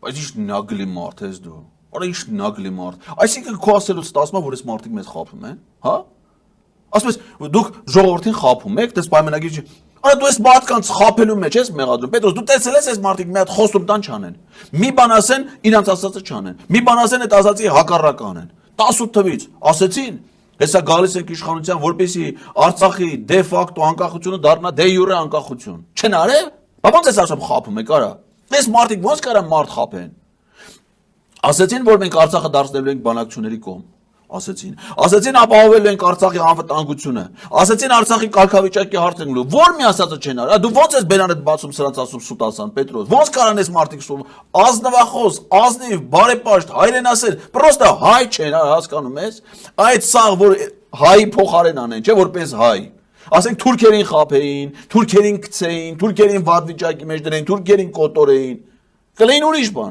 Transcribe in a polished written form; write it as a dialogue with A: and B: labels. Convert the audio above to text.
A: Բայց ինչ նագլի մարդ ես դու։ Արա ինչ նագլի մարդ։ Այսինքն քո ասելուց ստացվում է, որ այս մարդիկ մեզ խափում են, հա։ Ասում ես դուք ժողովրդին խափում եք, դες պայմանագիր չի։ Արա դու այս մարդկանց խափելու մեջ ես մեղադրում։ Պետրոս, դու տեսել ես այս մարդիկ մի հատ խոսում տան չանեն։ Մի բան ասեն, իրանց ասածը չանեն։ Մի բան ասեն, այդ ասածի հակառակ անեն։ 18 թվից ասեցին, հեսա գալիս ենք իշխանության, որպեսի Արցախի դե ֆակտո անկախությունը դառնա դե յուրե անկախություն։ Չեն արել։ Բա ո՞նց ես ասում խափում եք, արա։ Այս մարդիկ ո՞նց կարան մարդ խափեն։ Ասեցին, որ մենք Արցախը դարձնելու ենք բանակցությունների կողմ։ Ասեցին ապահովելու ենք Արցախի անվտանգությունը։ Ասեցին Արցախի կարգավիճակի հարցն ու որ մի ասածը չեն արել։ Դու ո՞նց ես բերանդ բացում սրանց ասում սուտասան Պետրոս։ Ո՞նց կարան այս մարդիկ սում ազնվախոս, ազնիվ, բարեպաշտ, հայրենասեր, պրոստը հայ չեն, հասկանում ես։ Այդ սաղ որ հայի փոխարեն անեն, չէ՞ որպես հայ։ Ասենք թուրքերին խափեին, թուրքերին գցեին, թուրքերին վատ վիճակի մեջ դրեին, թուրքերին կոտորեին։ Կլին ուրիշ բան։